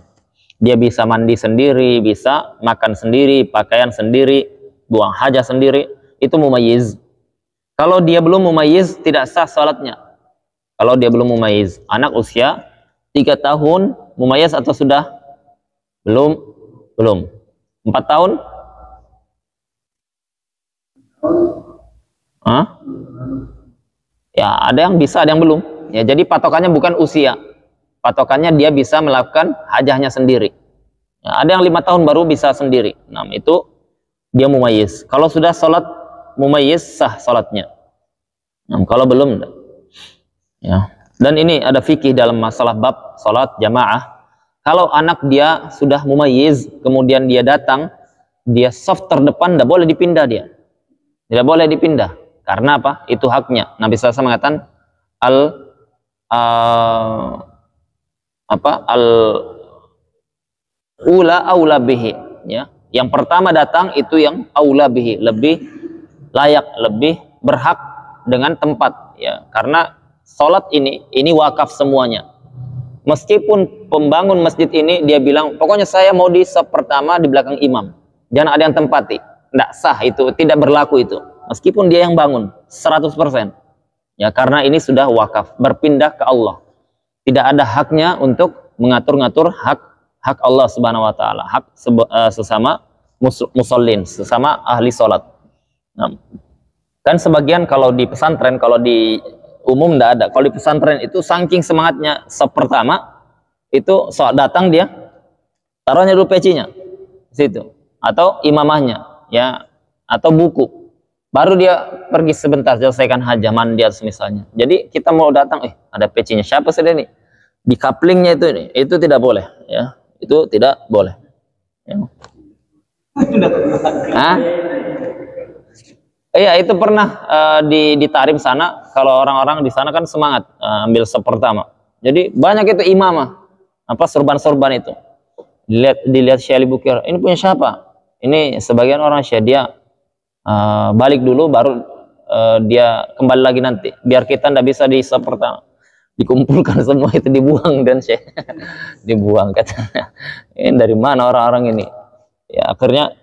Dia bisa mandi sendiri, bisa makan sendiri, pakaian sendiri, buang hajah sendiri, itu mumayyiz. Kalau dia belum mumayyiz, tidak sah salatnya. Kalau dia belum mumayyiz, anak usia 3 tahun mumayyiz atau sudah? Belum. 4 tahun? Ya, ada yang bisa, ada yang belum. Ya, jadi patokannya bukan usia. Patokannya dia bisa melakukan hajahnya sendiri. Ya, ada yang 5 tahun baru bisa sendiri. Nah, itu dia mumayyiz. Kalau sudah salat mumayyiz, sah salatnya. Nah, kalau belum, ya. Dan ini ada fikih dalam masalah bab salat jamaah. Kalau anak dia sudah mumayyiz, kemudian dia datang dia saf terdepan, tidak boleh dipindah dia. Tidak boleh dipindah. Karena apa? Itu haknya. Nabi SAW mengatakan ula aula bihi, ya. Yang pertama datang itu yang aula bihi, lebih layak, lebih berhak dengan tempat, ya. Karena sholat ini wakaf semuanya. Meskipun pembangun masjid ini dia bilang, pokoknya saya mau di saf pertama di belakang imam. Jangan ada yang tempati. Tidak sah itu, tidak berlaku itu. Meskipun dia yang bangun 100%. Ya, karena ini sudah wakaf, berpindah ke Allah. Tidak ada haknya untuk mengatur-ngatur hak Allah Subhanahu wa taala, hak sesama musallin, sesama ahli salat. Nah, kan sebagian kalau di pesantren, kalau di umum tidak ada. Kalau di pesantren itu saking semangatnya saf pertama itu datang dia taruhnya dulu pecinya situ atau imamahnya, ya, atau buku. Baru dia pergi sebentar selesaikan hajah, mandi atau misalnya. Jadi kita mau datang, ada pecinya siapa sih ini? Di couplingnya itu tidak boleh, ya. Itu tidak boleh. Ya. Iya, itu pernah di Tarim sana. Kalau orang-orang di sana kan semangat ambil saf pertama. Jadi banyak itu imamah, sorban-sorban itu. Dilihat Syekh Ali Bukir, ini punya siapa? Ini sebagian orang Syekh, dia balik dulu baru dia kembali lagi nanti, biar kita ndak bisa di saf pertama. Dikumpulkan semua itu dibuang dan Syekh dibuang, katanya. Ini dari mana orang-orang ini? Ya akhirnya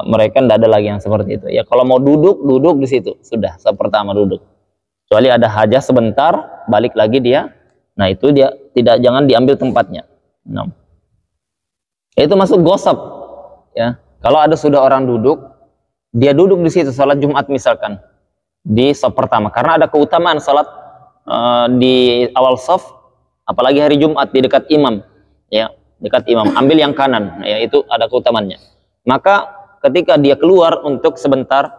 mereka ndak ada lagi yang seperti itu. Ya kalau mau duduk di situ sudah saf pertama duduk. Kecuali ada hajah sebentar balik lagi dia. Nah itu dia jangan diambil tempatnya. Nah, itu masuk gosap. Ya kalau ada sudah orang duduk, dia duduk di situ salat Jumat misalkan di saf pertama, karena ada keutamaan salat di awal saf, apalagi hari Jumat di dekat imam, ya, dekat imam, ambil yang kanan, ya, itu ada keutamaannya. Maka ketika dia keluar untuk sebentar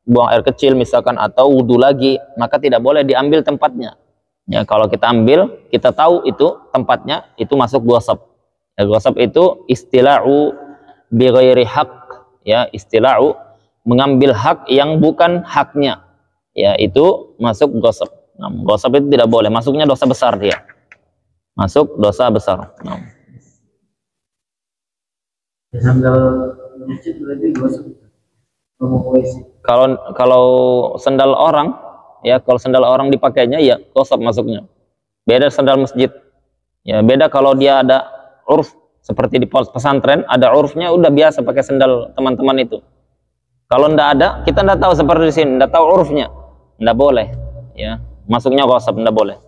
buang air kecil misalkan atau wudhu lagi, maka tidak boleh diambil tempatnya. Ya, kalau kita ambil, kita tahu itu tempatnya, itu masuk gosap. Ya, gosap itu istila'u bi ghairi haq, ya, istila'u mengambil hak yang bukan haknya, ya, itu masuk gosap. Nah, gosap itu tidak boleh, masuknya dosa besar dia, masuk dosa besar. Nah. Kalau sendal orang, ya, kalau sendal orang dipakainya, ya gosap masuknya. Beda sendal masjid, ya, beda kalau dia ada urf seperti di pesantren, ada urfnya, udah biasa pakai sendal teman-teman itu. Kalau ndak ada, kita ndak tahu seperti di sini, ndak tahu urufnya, ndak boleh, ya, masuknya gosap, ndak boleh.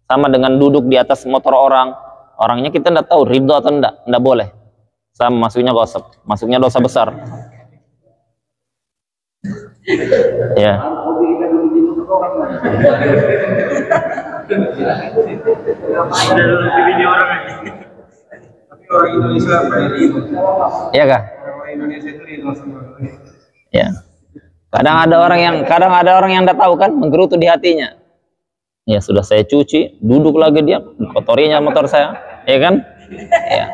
Sama dengan duduk di atas motor orangnya kita ndak tahu ridho atau ndak boleh. Sama masuknya gosap, masuknya dosa besar. Ya. Orang Indonesia iya kah? Ya. Kadang ada orang yang nggak tahu kan, menggerutu di hatinya. Ya sudah saya cuci, duduk lagi dia, kotorinya motor saya, ya kan? Ya.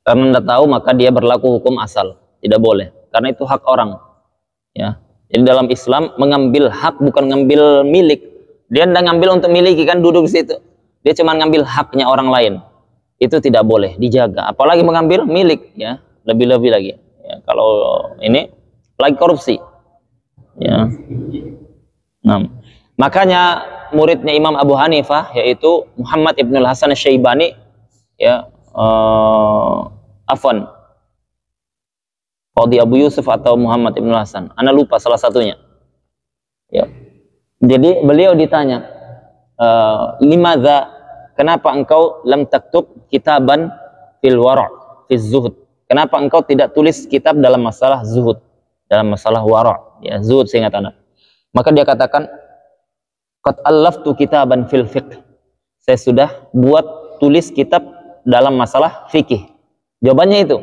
Karena nggak tahu maka dia berlaku hukum asal, tidak boleh. Karena itu hak orang. Ya. Jadi dalam Islam mengambil hak bukan ngambil milik. Dia nggak ngambil untuk miliki kan, duduk di situ. Dia cuma ngambil haknya orang lain. Itu tidak boleh, dijaga. Apalagi mengambil milik, ya, lebih-lebih lagi. Ya, kalau ini lagi korupsi, ya. Nah, makanya muridnya Imam Abu Hanifah yaitu Muhammad Ibnul Hasan Syaibani, ya, Afwan, Qadhi Abu Yusuf atau Muhammad Ibnul Hasan, ana lupa salah satunya. Ya. Jadi beliau ditanya, limadza, kenapa engkau lam taktub kitaban fil wara' fiz zuhud? Kenapa engkau tidak tulis kitab dalam masalah zuhud, dalam masalah wara', ya, zuhud seingat anak. Maka dia katakan, qad allaftu kitaban fil fiqh. Saya sudah buat tulis kitab dalam masalah fikih. Jawabannya itu.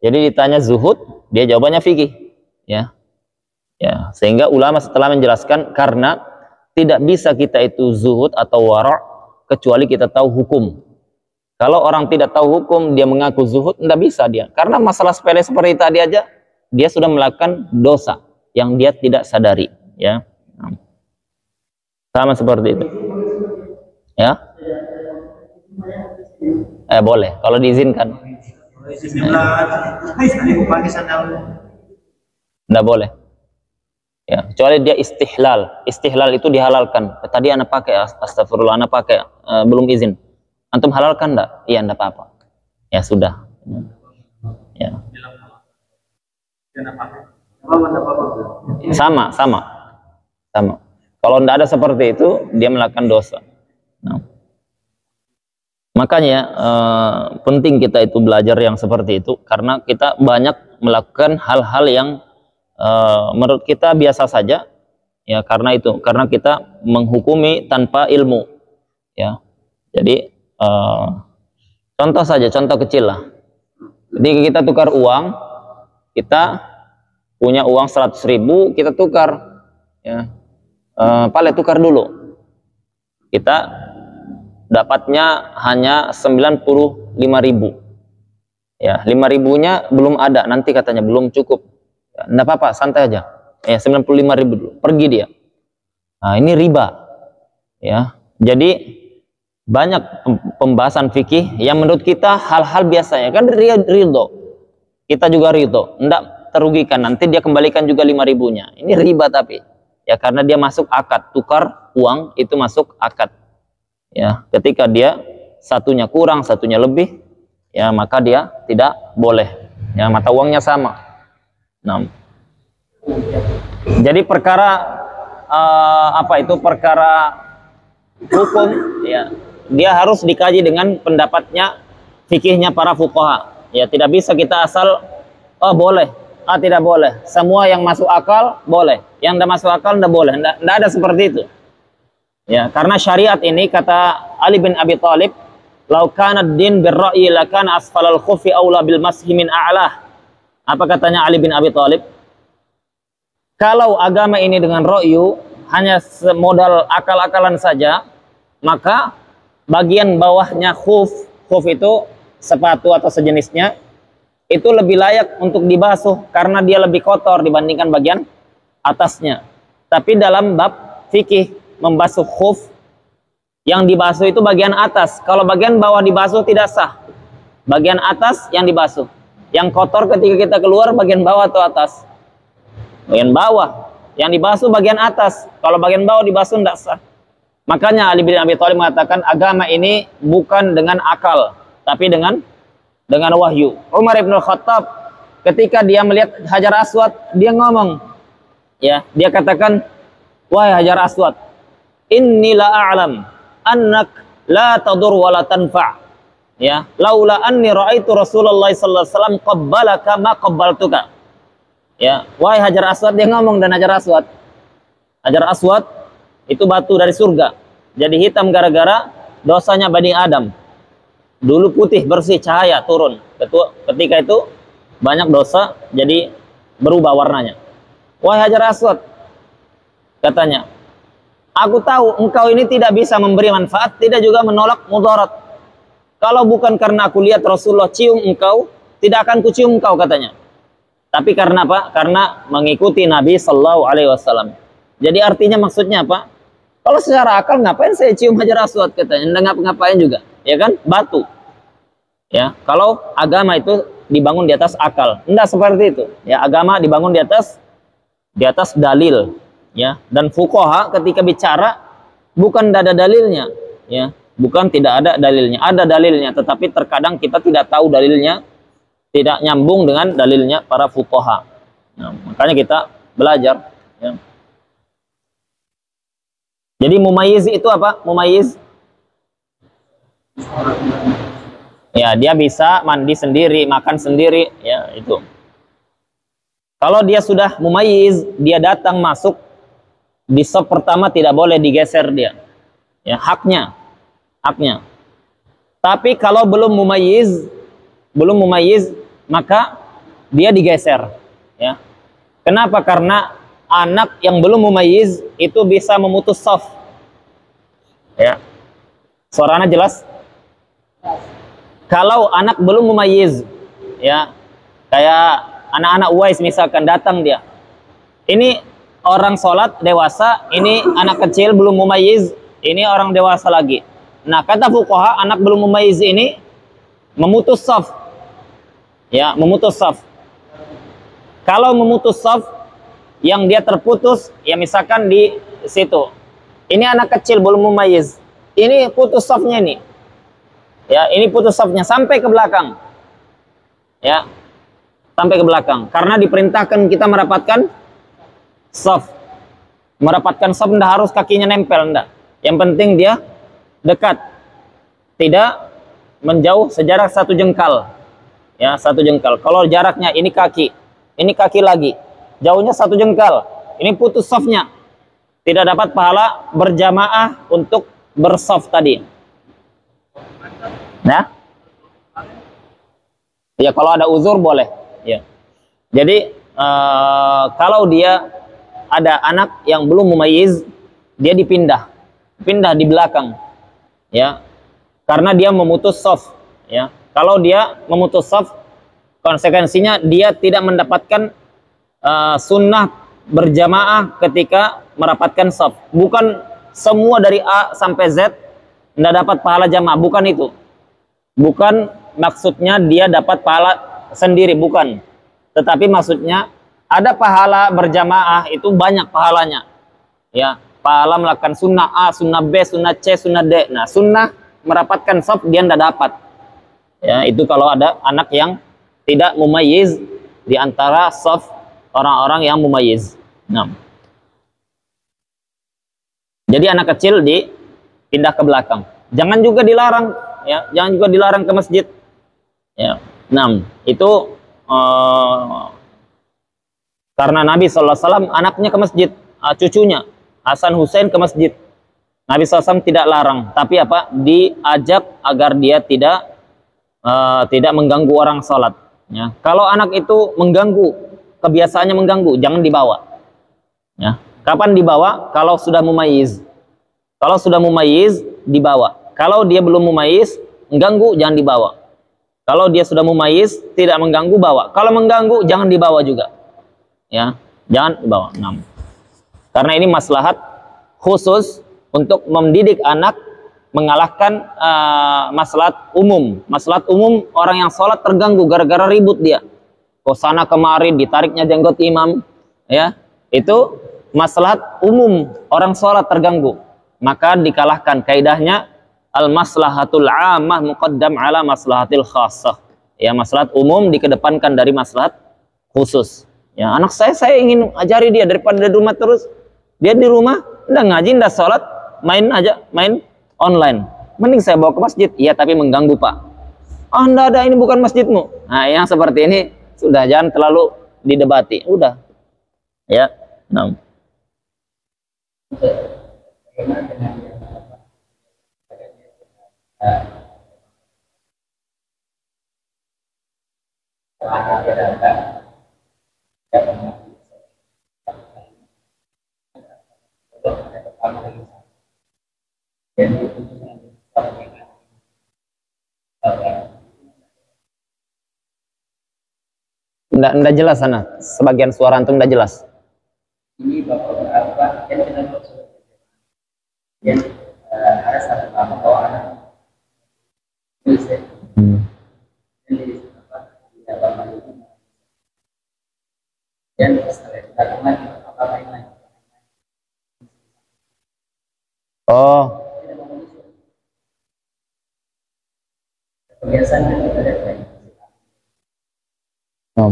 Jadi ditanya zuhud, dia jawabannya fikih, ya. Ya, sehingga ulama setelah menjelaskan karena tidak bisa kita itu zuhud atau wara' kecuali kita tahu hukum. Kalau orang tidak tahu hukum, dia mengaku zuhud, tidak bisa dia. Karena masalah sepele seperti tadi aja, dia sudah melakukan dosa yang dia tidak sadari. Ya, sama seperti itu. Ya, boleh kalau diizinkan. Tidak boleh. Ya, kecuali dia istihlal. Istihlal itu dihalalkan. Tadi anak pakai, astagfirullah, anak pakai, belum izin. Antum halalkan enggak? Iya, enggak apa-apa. Ya sudah. Ya. Sama. Kalau enggak ada seperti itu, dia melakukan dosa. Nah. Makanya penting kita itu belajar yang seperti itu, karena kita banyak melakukan hal-hal yang menurut kita biasa saja, ya, karena kita menghukumi tanpa ilmu, ya. Jadi contoh saja, contoh kecil lah. Ketika kita tukar uang, kita punya uang 100.000, kita tukar, ya, Pale tukar dulu, kita dapatnya hanya 95.000, ya, 5.000-nya belum ada, nanti katanya belum cukup. Enggak apa-apa, santai aja. Ya, 95.000 dulu. Pergi dia. Nah, ini riba. Ya. Jadi banyak pembahasan fikih yang menurut kita hal-hal biasanya kan ridho. Kita juga ridho, enggak terugikan. Nanti dia kembalikan juga 5.000-nya. Ini riba tapi. Ya, karena dia masuk akad, tukar uang itu masuk akad. Ya, ketika dia satunya kurang, satunya lebih, ya maka dia tidak boleh. Ya, mata uangnya sama. Nah, jadi perkara perkara hukum, ya, dia harus dikaji dengan pendapatnya, fikihnya para fuqaha. Ya, tidak bisa kita asal boleh, tidak boleh. Semua yang masuk akal boleh, yang tidak masuk akal tidak boleh. Tidak ada seperti itu. Ya, karena syariat ini, kata Ali bin Abi Thalib, "Lau kana ad-din bir-ra'yi lakana asfalal khufi aula bil mashi min a'lah." Apa katanya Ali bin Abi Thalib? Kalau agama ini dengan ro'yu, hanya semodal akal-akalan saja, maka bagian bawahnya khuf itu sepatu atau sejenisnya, itu lebih layak untuk dibasuh karena dia lebih kotor dibandingkan bagian atasnya. Tapi dalam bab fikih membasuh khuf, yang dibasuh itu bagian atas. Kalau bagian bawah dibasuh tidak sah. Bagian atas yang dibasuh. Yang kotor ketika kita keluar bagian bawah atau atas? Bagian bawah. Yang dibasuh bagian atas. Kalau bagian bawah dibasuh tidak sah. Makanya Ali bin Abi Thalib mengatakan agama ini bukan dengan akal, tapi dengan wahyu. Umar bin Khattab ketika dia melihat Hajar Aswad, dia ngomong, ya, dia katakan, "Wahai Hajar Aswad, inni la a'lam annak la tadur wa la tanfa'. Ya, laula anni ra'aitu Rasulullah sallallahu alaihi wasallam qabbalaka ma qabbaltuka." Ya, wahai Hajar Aswad, dia ngomong, dan Hajar Aswad itu batu dari surga. Jadi hitam gara-gara dosanya Bani Adam. Dulu putih bersih, cahaya turun. Ketika itu banyak dosa, jadi berubah warnanya. Wahai Hajar Aswad, katanya, aku tahu engkau ini tidak bisa memberi manfaat, tidak juga menolak mudarat. Kalau bukan karena aku lihat Rasulullah cium engkau, tidak akan kucium engkau, katanya. Tapi karena apa? Karena mengikuti Nabi Sallallahu Alaihi Wasallam. Jadi artinya maksudnya apa? Kalau secara akal ngapain saya cium Hajar Aswad, katanya? Nggak ngapain juga, ya kan? Batu. Ya, kalau agama itu dibangun di atas akal, enggak seperti itu. Ya, agama dibangun di atas dalil. Ya, dan fuqaha ketika bicara bukan tidak ada dalilnya, ya. Bukan tidak ada dalilnya, ada dalilnya, tetapi terkadang kita tidak tahu dalilnya, tidak nyambung dengan dalilnya para fuqaha. Nah, makanya kita belajar. Ya. Jadi mumayyiz itu apa? Mumayyiz, ya, dia bisa mandi sendiri, makan sendiri, ya, itu. Kalau dia sudah mumayyiz, dia datang masuk di sop pertama, tidak boleh digeser dia. Ya, haknya. Tapi kalau belum mumayyiz, maka dia digeser, ya. Kenapa? Karena anak yang belum mumayyiz itu bisa memutus shaf. Ya. Suaranya jelas? Kalau anak belum mumayyiz, ya, kayak anak-anak Uwais misalkan datang dia, ini orang sholat dewasa, ini anak kecil belum mumayyiz, ini orang dewasa lagi. Nah, kata fuqaha, anak belum mumayyiz ini memutus shaf, ya, memutus shaf. Kalau memutus shaf, yang dia terputus, ya misalkan di situ, ini anak kecil belum mumayyiz, ini putus shafnya ini. Ya, ini putus shafnya sampai ke belakang. Ya, sampai ke belakang. Karena diperintahkan kita merapatkan shaf. Merapatkan shaf enggak harus kakinya nempel, enggak. Yang penting dia dekat. Tidak menjauh sejarak 1 jengkal. Ya, 1 jengkal. Kalau jaraknya ini kaki lagi. Jauhnya 1 jengkal. Ini putus shafnya. Tidak dapat pahala berjamaah untuk bershaf tadi. Nah, ya kalau ada uzur boleh. Ya. Jadi kalau dia ada anak yang belum mumayyiz, dia pindah di belakang, ya, karena dia memutus shaf. Ya, kalau dia memutus shaf, konsekuensinya dia tidak mendapatkan sunnah berjamaah ketika merapatkan shaf. Bukan semua dari A sampai Z tidak dapat pahala jamaah, bukan itu. Bukan maksudnya dia dapat pahala sendiri, bukan. Tetapi maksudnya ada pahala berjamaah itu banyak pahalanya. Ya, pahala melakukan sunnah A, sunnah B, sunnah C, sunnah D. Nah, sunnah merapatkan shaf dia tidak dapat. Ya, itu kalau ada anak yang tidak mumayyiz di antara shaf orang-orang yang mumayyiz. Nah. Jadi anak kecil dipindah ke belakang. Jangan juga dilarang, ya, jangan juga dilarang ke masjid. Ya. Nah, itu karena Nabi SAW anaknya ke masjid, cucunya Hasan Hussein ke masjid. Nabi SAW tidak larang, tapi apa? Diajak agar dia tidak mengganggu orang sholat. Ya. Kalau anak itu mengganggu, kebiasaannya mengganggu, jangan dibawa. Ya. Kapan dibawa? Kalau sudah mumayyiz. Kalau sudah mumayyiz, dibawa. Kalau dia belum mumayyiz, mengganggu, jangan dibawa. Kalau dia sudah mumayyiz, tidak mengganggu, bawa. Kalau mengganggu, jangan dibawa juga. Ya, jangan dibawa. 6. Karena ini maslahat khusus untuk mendidik anak, mengalahkan maslahat umum. Maslahat umum, orang yang sholat terganggu gara-gara ribut dia. Kok sana kemari, ditariknya jenggot imam. Ya, itu maslahat umum, orang sholat terganggu. Maka dikalahkan. Kaidahnya al-maslahatul ammah muqaddam ala maslahatil khassah. Ya, maslahat umum dikedepankan dari maslahat khusus. Ya, anak saya ingin ajari dia daripada di rumah terus. Dia di rumah enggak ngaji, enggak sholat, main aja, main online. Mending saya bawa ke masjid. Iya, tapi mengganggu, Pak. Ah, enggak ada, ini bukan masjidmu. Nah, yang seperti ini sudah jangan terlalu didebati. Udah. Ya. Nah. Enggak jelas sana. Sebagian suara antum enggak jelas. Ini bapak berapa yang kita maksud? Yang ada satu nama bahwa anak bisa. Jadi apa? Tidak bapak itu. Dan setelah kita kembali apa lain-lain. Oh. Kebiasaan itu ada lain. Ya.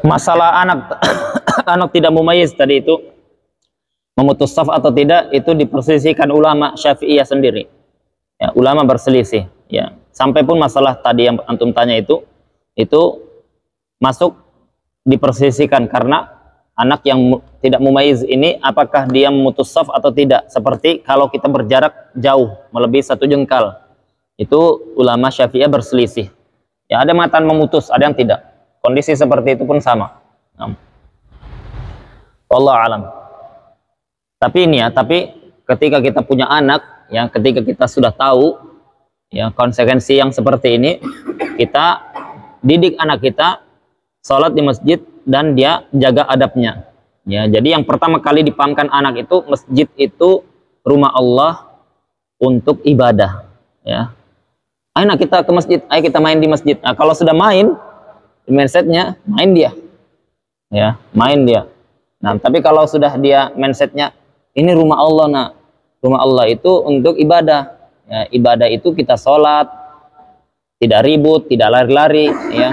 Masalah anak anak tidak mumayyiz tadi itu memutus shaf atau tidak itu diperselisihkan ulama Syafi'iyah sendiri. Ya, ulama berselisih. Ya, sampai pun masalah tadi yang antum tanya itu masuk diperselisihkan karena anak yang tidak mumayyiz ini apakah dia memutus shaf atau tidak. Seperti kalau kita berjarak jauh melebihi 1 jengkal. Itu ulama Syafi'iyah berselisih. Ya, ada mengatakan memutus, ada yang tidak. Kondisi seperti itu pun sama. Nah, wallahu alam. Tapi ini ya, tapi ketika kita punya anak, ya, ketika kita sudah tahu ya konsekuensi yang seperti ini, kita didik anak kita sholat di masjid dan dia jaga adabnya. Ya, jadi yang pertama kali dipahamkan anak itu, masjid itu rumah Allah untuk ibadah. Ya, ayo nak kita ke masjid, ayo kita main di masjid. Nah, kalau sudah main, mindsetnya main dia, ya, main dia. Nah, tapi kalau sudah dia mindsetnya ini rumah Allah, nak, rumah Allah itu untuk ibadah. Ya, ibadah itu kita sholat, tidak ribut, tidak lari-lari, ya.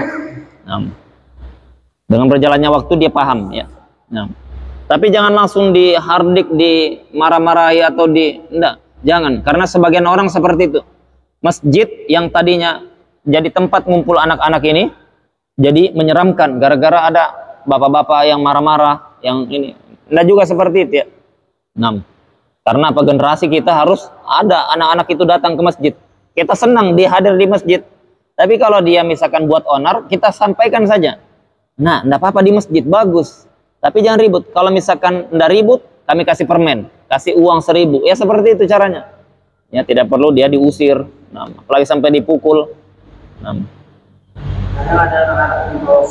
Nah, dengan berjalannya waktu dia paham, ya. Nah, tapi jangan langsung dihardik, di marah-marahi atau enggak, jangan, karena sebagian orang seperti itu. Masjid yang tadinya jadi tempat ngumpul anak-anak ini jadi menyeramkan gara-gara ada bapak-bapak yang marah-marah, yang ini. Enggak juga seperti itu, ya. Nah, karena apa, generasi kita harus ada anak-anak itu datang ke masjid. Kita senang dia hadir di masjid. Tapi kalau dia misalkan buat onar, kita sampaikan saja. Nah, enggak apa-apa di masjid, bagus. Tapi jangan ribut. Kalau misalkan enggak ribut, kami kasih permen, kasih uang 1.000. Ya seperti itu caranya. Ya, tidak perlu dia diusir. Nah, apalagi sampai dipukul. Nah. Kadang ada anak-anak di bawah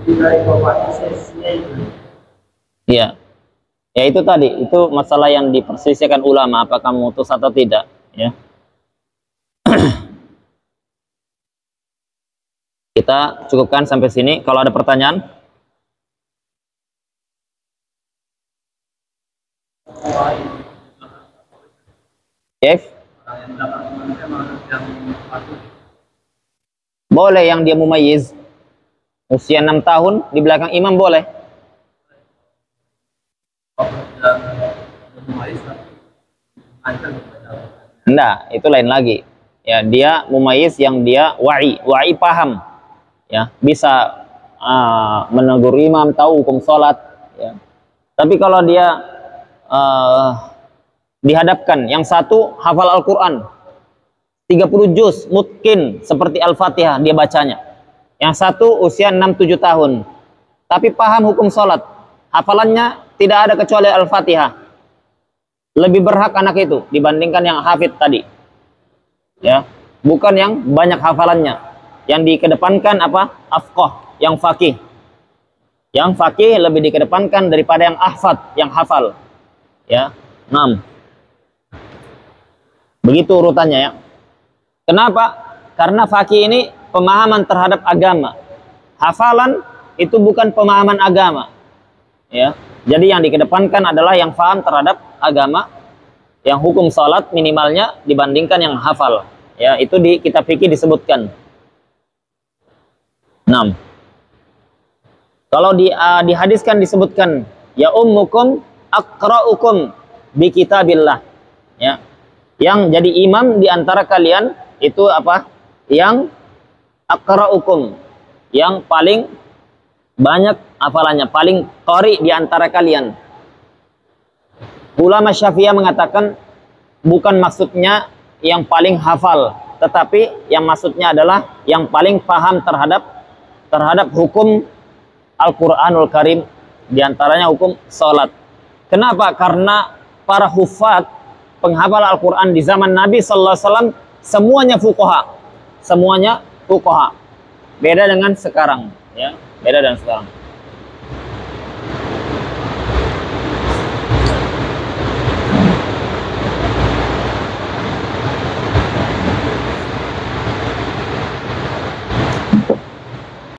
dari bapak sesinya itu. Iya. Ya itu tadi, itu masalah yang diperselisihkan ulama, apakah memutus atau tidak, ya. Kita cukupkan sampai sini. Kalau ada pertanyaan, Jeff? Boleh yang dia mumayyiz usia 6 tahun di belakang imam, boleh. Enggak, itu lain lagi. Ya, dia mumayyiz yang dia wa'i paham. Ya, bisa menegur imam, tahu hukum sholat, ya. Tapi kalau dia dihadapkan, yang satu hafal Al-Quran 30 juz mungkin seperti Al-Fatihah dia bacanya, yang satu usia 6-7 tahun tapi paham hukum sholat, hafalannya tidak ada kecuali Al-Fatihah, lebih berhak anak itu dibandingkan yang hafid tadi, ya, bukan yang banyak hafalannya. Yang dikedepankan apa? Afqah, yang fakih. Yang fakih lebih dikedepankan daripada yang ahfad, yang hafal, ya. 6. Begitu urutannya, ya. Kenapa? Karena fakih ini pemahaman terhadap agama. Hafalan itu bukan pemahaman agama, ya. Jadi yang dikedepankan adalah yang paham terhadap agama, yang hukum sholat minimalnya dibandingkan yang hafal, ya. Itu di kitab fikih disebutkan. 6. Kalau dihadiskan disebutkan, ya ummukum aqra'ukum bi kitabillah, ya. Yang jadi imam di antara kalian itu apa? Yang aqra'ukum, yang paling banyak hafalannya, paling qari di antara kalian. Ulama Syafi'iyah mengatakan bukan maksudnya yang paling hafal, tetapi yang maksudnya adalah yang paling paham terhadap hukum Al-Quranul Karim, diantaranya hukum sholat. Kenapa? Karena para hufat, penghafal Al-Quran di zaman Nabi Sallallahu Alaihi Wasallam semuanya fuqaha, beda dengan sekarang, ya, beda dengan sekarang.